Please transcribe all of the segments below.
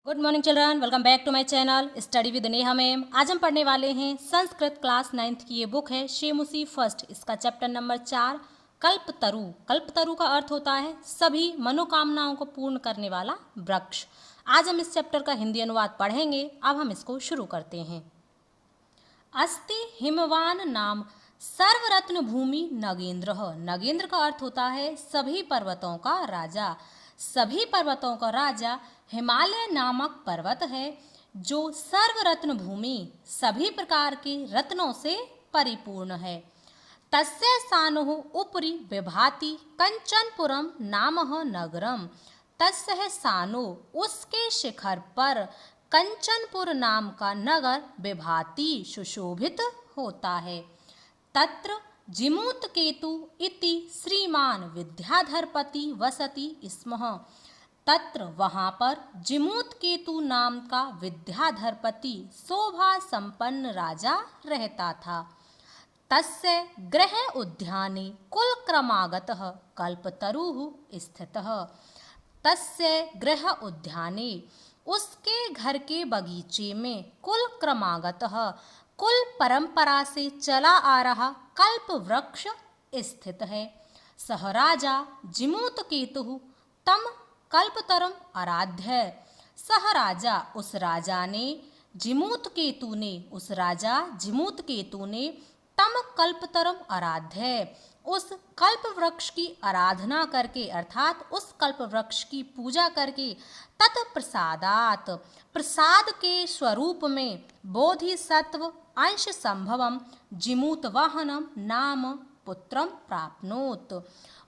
Good morning children, welcome back to my channel study with Neha ma'am. आज हम पढ़ने वाले हैं संस्कृत क्लास 9th की ये बुक है शेमुसी फर्स्ट। इसका चैप्टर नंबर 4 कल्पतरु। कल्पतरु का अर्थ होता है सभी मनोकामनाओं को पूर्ण करने वाला वृक्ष। आज हम इस चैप्टर का हिंदी अनुवाद पढ़ेंगे। अब हम इसको शुरू करते हैं। अस्ति हिमवान नाम सर्वरत्न भूमि नगेंद्र। नगेंद्र का अर्थ होता है सभी पर्वतों का राजा। सभी पर्वतों का राजा हिमालय नामक पर्वत है जो सर्वरत्न भूमि सभी प्रकार के रत्नों से परिपूर्ण है। तस्य सानुः उपरि विभाति कंचनपुरम नामः नगरम। तस्य सानु उसके शिखर पर कंचनपुर नाम का नगर विभाति सुशोभित होता है। तत्र जिमूतकेतु इति श्रीमान विद्याधरपति वसति स्म। तत्र वहाँ पर जिमूतकेतु नाम का विद्याधरपति शोभा संपन्न राजा रहता था। तस्य गृह उद्याने कुलक्रमागतः कल्पतरुः स्थितः। तस्य गृह उद्याने उसके घर के बगीचे में कुलक्रमागतः कुल परंपरा से चला आ रहा कल्प वृक्ष स्थित है। सह राजा जिमूतकेतुः तम कल्पतरम आराध्य। सह राजा उस राजा ने जिमूतकेतु ने उस राजा जिमूतकेतु ने तम कल्पतरम आराध्य उस कल्प वृक्ष की आराधना करके अर्थात उस कल्प वृक्ष की पूजा करके तत्प्रसादात प्रसाद के स्वरूप में बोधिसत्व अंश संभवम जिमूत वाहनम नाम पुत्रम प्राप्नोत।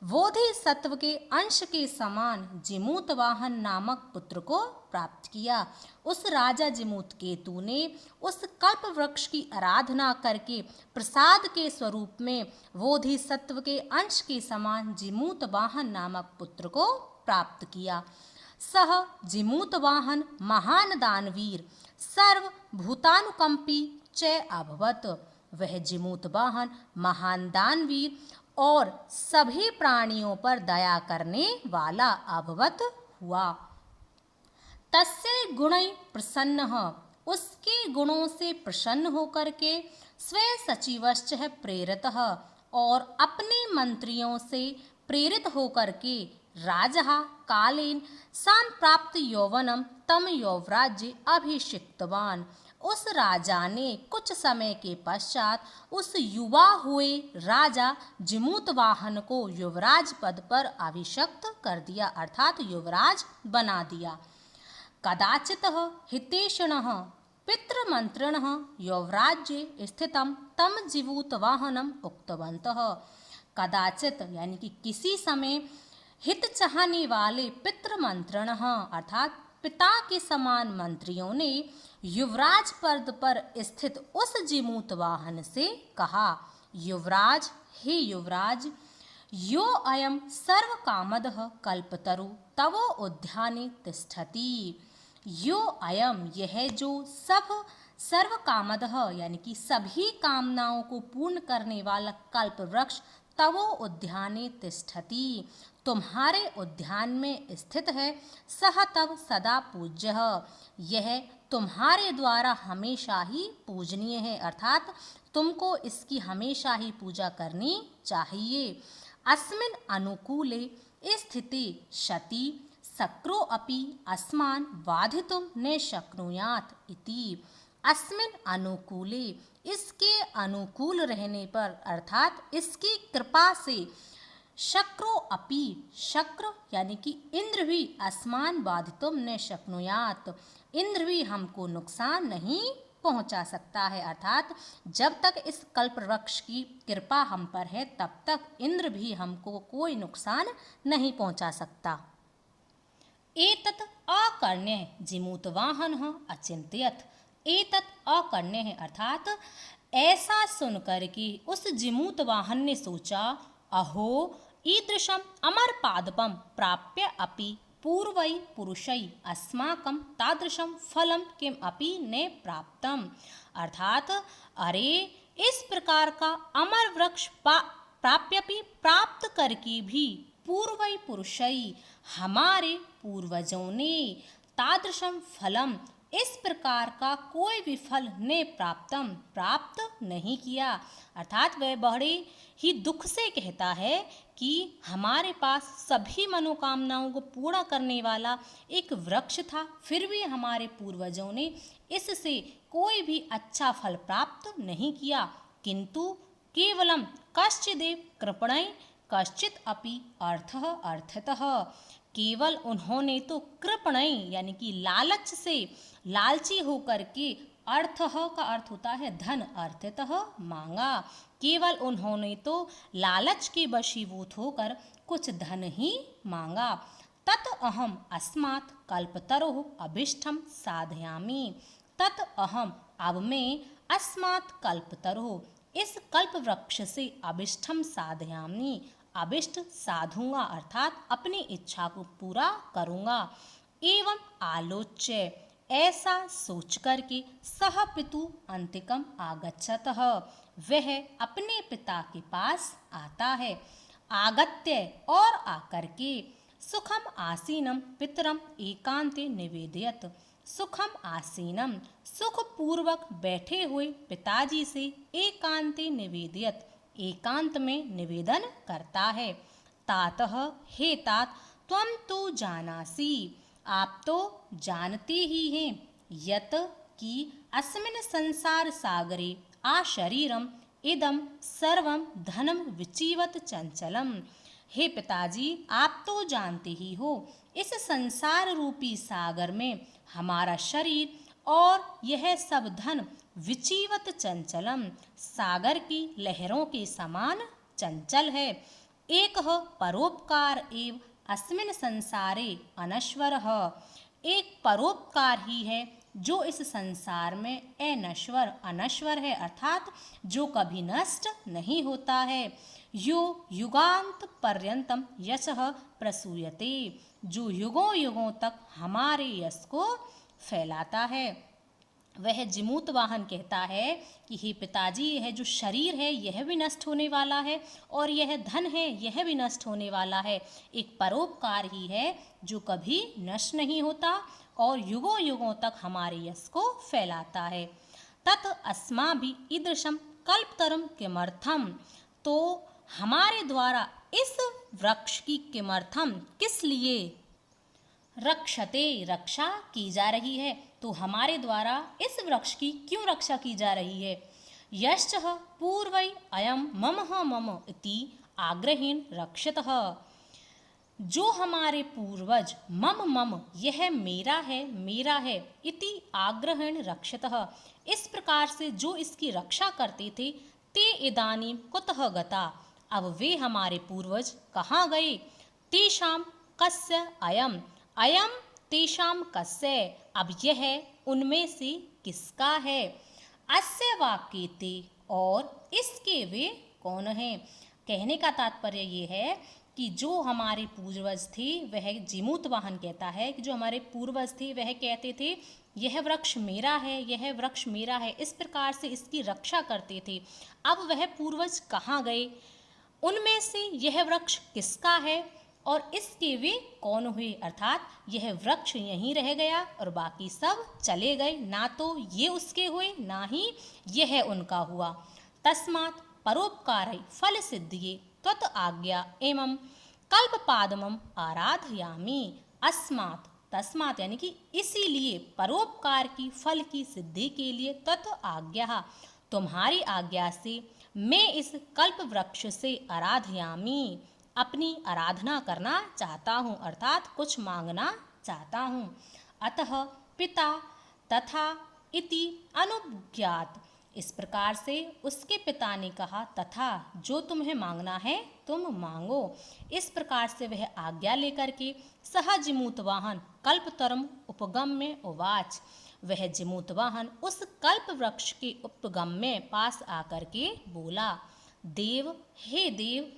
बोधिसत्व के अंश के समान जिमूत वाहन नामक पुत्र को प्राप्त किया। उस राजा जिमूतकेतु ने उस कल्प वृक्ष की आराधना करके प्रसाद के स्वरूप में बोधिसत्व के अंश के समान जिमूत वाहन नामक पुत्र को प्राप्त किया। सह जिमूत वाहन महान दानवीर सर्व भूतानुकंपी च अभवत। वह जिमूत वाहन महान दानवीर और सभी प्राणियों पर दया करने वाला अभवत हुआ। तस्य गुणै प्रसन्नः उसके गुणों से प्रसन्न होकर के स्वे सचिवश्च प्रेरितः और अपने मंत्रियों से प्रेरित होकर के राजा कालेन संप्राप्त यौवनम तम यौवराज्य अभिषिक्तवान। उस राजा ने कुछ समय के पश्चात उस युवा हुए राजा जिमूतवाहन को युवराज पद पर अभिषिक्त कर दिया अर्थात युवराज बना दिया। कदाचितः हितेषणः पितृमंत्रिणः यौवराज्ये स्थितं तम जिमूतवाहनम उक्तवन्तः। कदाचित यानी कि किसी समय हित चाहने वाले पितृमंत्रण अर्थात पिता के समान मंत्रियों ने युवराज पद पर स्थित उस जिमूत वाहन से कहा, युवराज हे युवराज, यो अयम सर्व कामदः कल्पतरु तवो उद्याने तिष्ठति। यो अयम यह जो सब सर्व कामदः यानी कि सभी कामनाओं को पूर्ण करने वाला कल्प वृक्ष तवो उद्याने तिष्ठति तुम्हारे उद्यान में स्थित है। सह तव सदा पूज्य यह तुम्हारे द्वारा हमेशा ही पूजनीय है अर्थात तुमको इसकी हमेशा ही पूजा करनी चाहिए। अस्मिन् अनुकूले स्थिते सति शक्रो अपि अस्मान् बाधितुं न शक्नुयात् इति। अस्मिन् अनुकूले इसके अनुकूल रहने पर अर्थात इसकी कृपा से शक्रो अपि शक्र यानी कि इंद्र भी अस्मान बाधितुम न शक्नुयात इंद्र भी हमको नुकसान नहीं पहुंचा सकता है अर्थात जब तक इस कल्प वृक्ष की कृपा हम पर है तब तक इंद्र भी हमको कोई नुकसान नहीं पहुंचा सकता। एतत् अकर्ण्य जिमूतवाहनः अचिंत्यत। एतत् अकर्ण्य है अर्थात ऐसा सुनकर कि उस जिमूत वाहन ने सोचा, अहो ईदृशम अमर पादपम प्राप्य अपि पूर्वै पुरुषै अस्माकं तादृशं फलम किम अपि न प्राप्तम। अर्थात अरे इस प्रकार का अमर वृक्ष प्राप्यपि प्राप्त करके भी पूर्वै पुरुषै हमारे पूर्वजों ने तादृशम फलम, इस प्रकार का कोई भी फल ने प्राप्त नहीं किया। अर्थात वह बड़े ही दुख से कहता है कि हमारे पास सभी मनोकामनाओं को पूरा करने वाला एक वृक्ष था, फिर भी हमारे पूर्वजों ने इससे कोई भी अच्छा फल प्राप्त नहीं किया, किंतु केवलम कश्चिदेव कृपणै कश्चित अपि अर्थः अर्थतः, केवल उन्होंने तो कृपणै यानी कि लालच से, लालची होकर के, अर्थ का अर्थ होता है धन, अर्थतः मांगा, केवल उन्होंने तो लालच के वशीभूत होकर कुछ धन ही मांगा। तत् अहम अस्मात् कल्पतरोः अभीष्टं साधयामि, तत् अहम, अब मैं, अस्मात् कल्पतरोः, इस कल्प वृक्ष से, अभिष्टम साधयामि, अभिष्ट साधूंगा, अर्थात अपनी इच्छा को पूरा करूंगा। एवं आलोच्य, ऐसा सोच करके, सह पितु अंतिकम आगच्छतः, वह अपने पिता के पास आता है। आगत्य, और आकर के, सुखम आसीनम पितरम एकांते निवेदयत, सुखम आसीनम, सुख पूर्वक बैठे हुए पिताजी से, एकांते निवेदयत, एकांत में निवेदन करता है। तातः, हे तात, त्वं तो जानासि, आप तो जानते ही हैं, यत कि अस्मिन् संसार सागरे आशरीरम इदम सर्वम धनम विचीवत चंचलम, हे पिताजी, आप तो जानते ही हो, इस संसार रूपी सागर में हमारा शरीर और यह सब धन विचीवत चंचलम, सागर की लहरों के समान चंचल है। एक परोपकार एव अस्मिन् संसारे अनश्वरः, एक परोपकार ही है जो इस संसार में अनश्वर, अनश्वर है, अर्थात जो कभी नष्ट नहीं होता है। यो युगांत पर्यंतम यशः प्रसूयते, जो युगों युगों तक हमारे यश को फैलाता है। वह जिमूत वाहन कहता है कि हे पिताजी, यह जो शरीर है यह भी नष्ट होने वाला है, और यह धन है यह भी नष्ट होने वाला है, एक परोपकार ही है जो कभी नष्ट नहीं होता और युगों युगों तक हमारे यश को फैलाता है। तत् अस्माभिः ईदृशं कल्पतरुं किमर्थम, तो हमारे द्वारा इस वृक्ष की किमर्थम, किस लिए, रक्षते, रक्षा की जा रही है, तो हमारे द्वारा इस वृक्ष की क्यों रक्षा की जा रही है। यश्च पूर्वै अयम मम इति आग्रहेण रक्षतः, जो हमारे पूर्वज मम यह मेरा है इति आग्रहेण रक्षतः, इस प्रकार से जो इसकी रक्षा करते थे, ते इदानीं कुतः गता, अब वे हमारे पूर्वज कहाँ गए। तेषां कस्य अयम, अयम तेषां कस्य, अब यह उनमें से किसका है। अस्य वाक्यते, और इसके वे कौन हैं। कहने का तात्पर्य ये है कि जो हमारे पूर्वज थे, वह जिमूत वाहन कहता है कि जो हमारे पूर्वज थे वह कहते थे यह वृक्ष मेरा है, यह वृक्ष मेरा है, इस प्रकार से इसकी रक्षा करते थे। अब वह पूर्वज कहाँ गए, उनमें से यह वृक्ष किसका है और इसके वे कौन हुए, अर्थात यह वृक्ष यहीं रह गया और बाकी सब चले गए, ना तो ये उसके हुए ना ही यह उनका हुआ। तस्मात् परोपकारै फल सिद्धिये त्वत् आज्ञा एवं कल्पपादमं आराधयामि। अस्मात्, तस्मात् यानी कि इसीलिए, परोपकार की फल की सिद्धि के लिए, त्वत् आज्ञा तुम्हारी आज्ञा से, मैं इस कल्प वृक्ष से आराधयामि, अपनी आराधना करना चाहता हूँ, अर्थात कुछ मांगना चाहता हूँ। अतः पिता तथा इति अनुज्ञात, इस प्रकार से उसके पिता ने कहा, तथा जो तुम्हें मांगना है तुम मांगो। इस प्रकार से वह आज्ञा लेकर के सह जिमूत वाहन कल्पतरुं उपगम्य उवाच, वह जिमूत वाहन उस कल्प वृक्ष के उपगम्य पास आकर के बोला, देव, हे देव,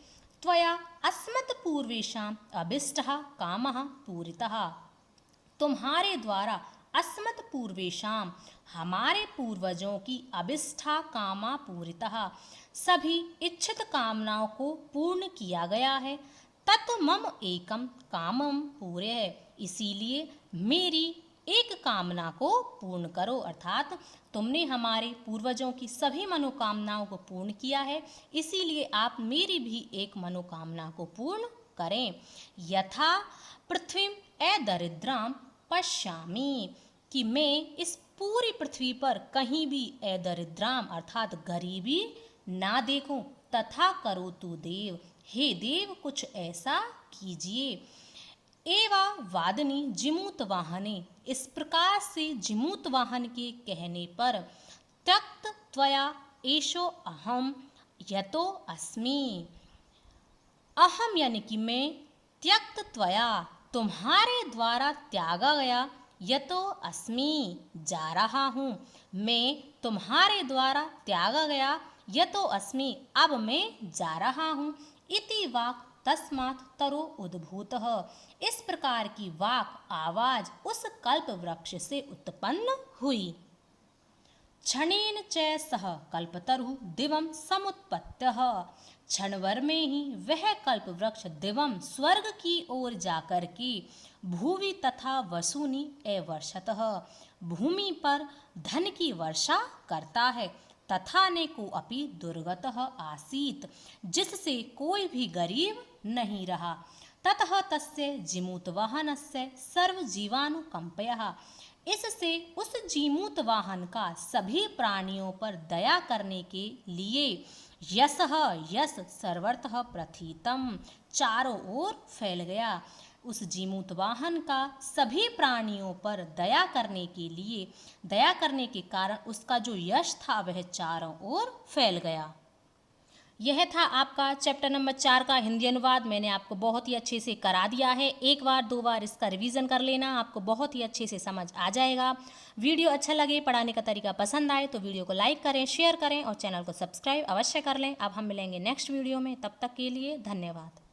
त्वया अस्मत् पूर्वेषाम् अभीष्टः कामः पूरितः, तुम्हारे द्वारा अस्मत् पूर्वेषाम, हमारे पूर्वजों की अभिष्ठा कामा पूरितः, सभी इच्छित कामनाओं को पूर्ण किया गया है। तत् मम एकम कामम पूरे है, इसीलिए मेरी एक कामना को पूर्ण करो, अर्थात तुमने हमारे पूर्वजों की सभी मनोकामनाओं को पूर्ण किया है, इसीलिए आप मेरी भी एक मनोकामना को पूर्ण करें। यथा पृथ्वीम अदरिद्राम पश्यामि, कि मैं इस पूरी पृथ्वी पर कहीं भी अदरिद्राम अर्थात गरीबी ना देखूं। तथा करो तू देव, हे देव कुछ ऐसा कीजिए। एवा वादनी जिमूत वाहने, इस प्रकार से जिमूत वाहन के कहने पर त्यक्त त्वया एषो अहम यतो अस्मि, अहम यानी कि मैं, त्यक्त त्वया तुम्हारे द्वारा त्यागा गया, यतो अस्मि जा रहा हूँ, मैं तुम्हारे द्वारा त्यागा गया, यतो अस्मि अब मैं जा रहा हूँ। इति वाक् तस्मात् तरो उद्भूतः, इस प्रकार की वाक आवाज उस कल्प वृक्ष से उत्पन्न हुई। क्षणेन च सह कल्पतरु दिवम समुत्पत्तः, क्षणभर में ही वह कल्प वृक्ष दिवम स्वर्ग की ओर जाकर के भूवि तथा वसूनि एवर्षतः, भूमि पर धन की वर्षा करता है। तथा नेको अपि दुर्गतः आसीत, जिससे कोई भी गरीब नहीं रहा। ततः तस्य जिमूतवाहनस्य सर्वजीवानुकंपयः, इससे उस जीमूत वाहन का सभी प्राणियों पर दया करने के लिए यशः यश सर्वतः प्रथितम चारों ओर फैल गया। उस जीमूत वाहन का सभी प्राणियों पर दया करने के लिए, दया करने के कारण उसका जो यश था वह चारों ओर फैल गया। यह था आपका चैप्टर नंबर 4 का हिंदी अनुवाद। मैंने आपको बहुत ही अच्छे से करा दिया है, एक बार दो बार इसका रिवीजन कर लेना, आपको बहुत ही अच्छे से समझ आ जाएगा। वीडियो अच्छा लगे, पढ़ाने का तरीका पसंद आए तो वीडियो को लाइक करें, शेयर करें और चैनल को सब्सक्राइब अवश्य कर लें। अब हम मिलेंगे नेक्स्ट वीडियो में, तब तक के लिए धन्यवाद।